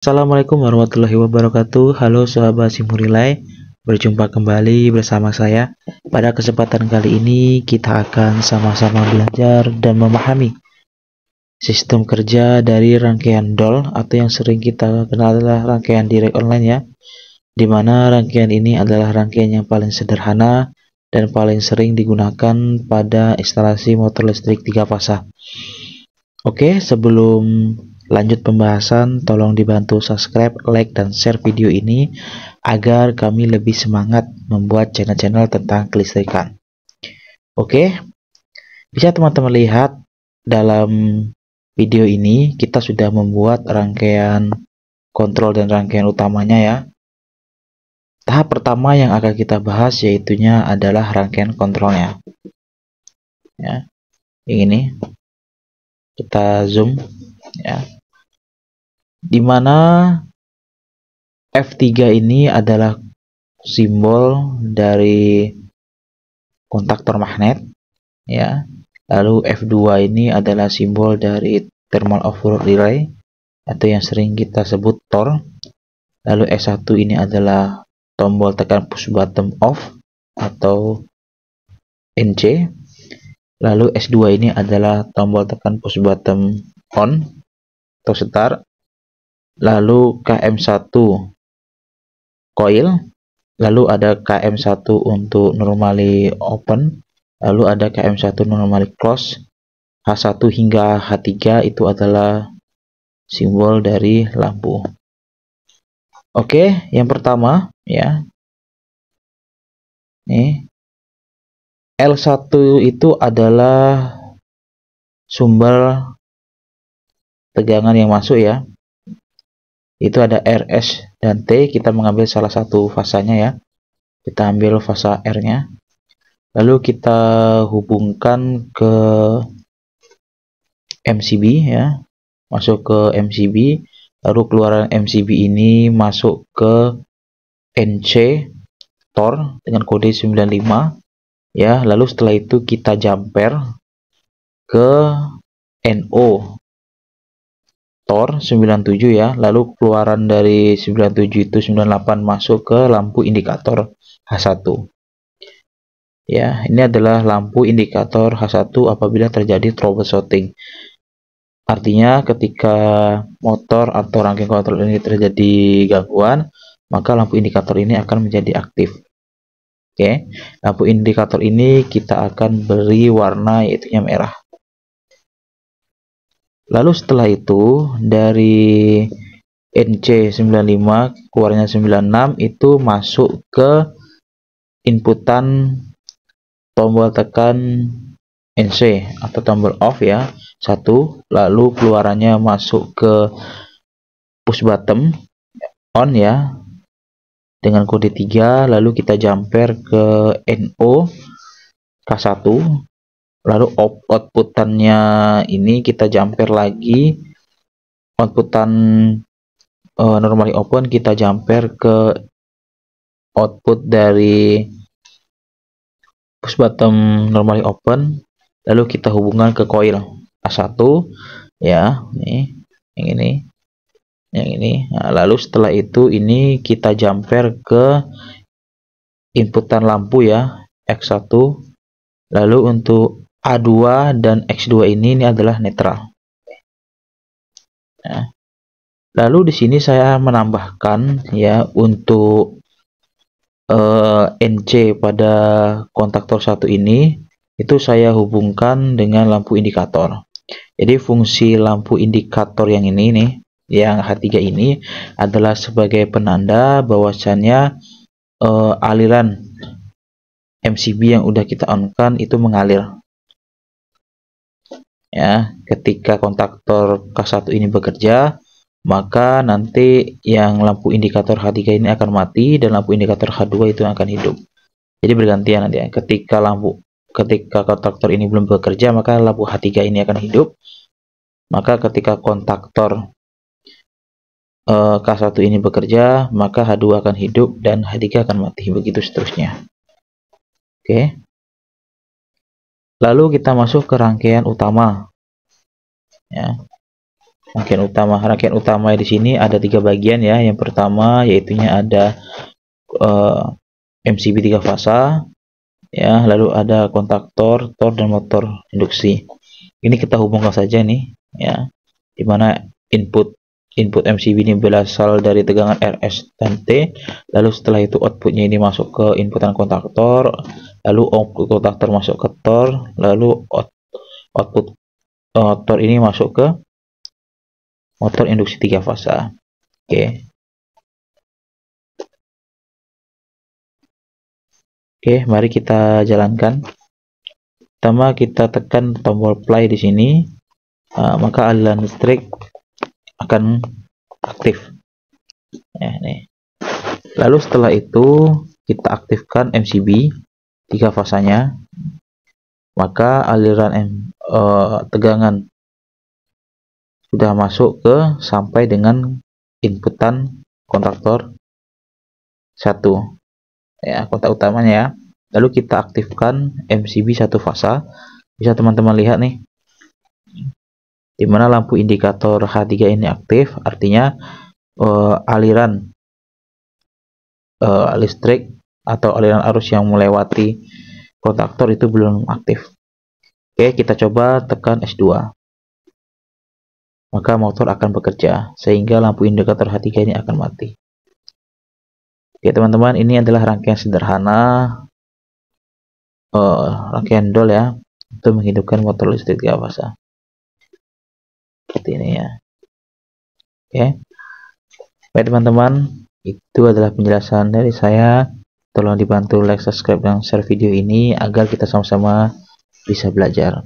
Assalamualaikum warahmatullahi wabarakatuh. Halo sahabat Simulilai, berjumpa kembali bersama saya. Pada kesempatan kali ini kita akan sama-sama belajar dan memahami sistem kerja dari rangkaian DOL atau yang sering kita kenal adalah rangkaian direct online ya. Di mana rangkaian ini adalah rangkaian yang paling sederhana dan paling sering digunakan pada instalasi motor listrik 3 fasa. Oke, sebelum lanjut pembahasan, tolong dibantu subscribe, like, dan share video ini agar kami lebih semangat membuat channel-channel tentang kelistrikan. Oke, bisa teman-teman lihat dalam video ini kita sudah membuat rangkaian kontrol dan rangkaian utamanya ya. Tahap pertama yang akan kita bahas yaitunya adalah rangkaian kontrolnya. Ya, ini kita zoom ya. Dimana F3 ini adalah simbol dari kontaktor magnet ya. Lalu F2 ini adalah simbol dari thermal overload relay atau yang sering kita sebut TOR. Lalu S1 ini adalah tombol tekan push button off atau NC. Lalu S2 ini adalah tombol tekan push button on atau start. Lalu KM1 coil, lalu ada KM1 untuk normally open, lalu ada KM1 normally close. H1 hingga H3 itu adalah simbol dari lampu. Oke, yang pertama ya. Nih. L1 itu adalah sumber tegangan yang masuk ya. Itu ada RS dan T, kita mengambil salah satu fasanya ya. Kita ambil fasa R-nya. Lalu kita hubungkan ke MCB ya. Masuk ke MCB, lalu keluaran MCB ini masuk ke NC TOR dengan kode 95 ya. Lalu setelah itu kita jumper ke NO TOR 97 ya, lalu keluaran dari 97 itu 98 masuk ke lampu indikator H1 ya. Ini adalah lampu indikator H1 apabila terjadi troubleshooting, artinya ketika motor atau rangkaian kontrol ini terjadi gangguan, maka lampu indikator ini akan menjadi aktif. Oke, lampu indikator ini kita akan beri warna yaitu merah. Lalu setelah itu dari NC95 keluarnya 96 itu masuk ke inputan tombol tekan NC atau tombol off ya, 1, lalu keluarannya masuk ke push button on ya dengan kode 3, lalu kita jumper ke NO K1, lalu outputannya ini kita jumper lagi, outputan normally open kita jumper ke output dari push button normally open, lalu kita hubungkan ke coil A1 ya, nih yang ini. Nah, lalu setelah itu ini kita jumper ke inputan lampu ya, X1, lalu untuk A2 dan X2 ini adalah netral. Nah, lalu di sini saya menambahkan ya untuk NC pada kontaktor 1 ini itu saya hubungkan dengan lampu indikator. Jadi fungsi lampu indikator yang ini nih, yang H3 ini adalah sebagai penanda bahwasannya aliran MCB yang udah kita on kan itu mengalir ya. Ketika kontaktor K1 ini bekerja, maka nanti yang lampu indikator H3 ini akan mati dan lampu indikator H2 itu akan hidup. Jadi bergantian nanti ya. Ketika kontaktor ini belum bekerja, maka lampu H3 ini akan hidup. Maka ketika kontaktor K1 ini bekerja, maka H2 akan hidup dan H3 akan mati, begitu seterusnya. Oke. Lalu kita masuk ke rangkaian utama ya. Rangkaian utama di sini ada 3 bagian ya. Yang pertama yaitunya ada MCB 3 fasa ya, lalu ada kontaktor, tor dan motor induksi. Ini kita hubungkan saja nih ya, dimana input MCB ini berasal dari tegangan RS dan T, lalu setelah itu outputnya ini masuk ke inputan kontaktor, lalu output kontaktor masuk ke tor, lalu output tor ini masuk ke motor induksi 3 fasa. Oke, mari kita jalankan. Pertama kita tekan tombol play di sini, maka aliran listrik akan aktif. Ya, nih. Lalu setelah itu kita aktifkan MCB 3 fasanya, maka aliran tegangan sudah masuk ke sampai dengan inputan kontaktor 1 ya, kontak utamanya ya. Lalu kita aktifkan MCB 1 fasa. Bisa teman-teman lihat nih, dimana lampu indikator H3 ini aktif, artinya aliran listrik atau aliran arus yang melewati kontaktor itu belum aktif. Oke, kita coba tekan S2, maka motor akan bekerja sehingga lampu indikator H3 ini akan mati. Oke teman-teman, ini adalah rangkaian sederhana, rangkaian dol ya, untuk menghidupkan motor listrik 3 fasa seperti ini ya. Oke, baik teman-teman, itu adalah penjelasan dari saya. Tolong dibantu like, subscribe, dan share video ini agar kita sama-sama bisa belajar.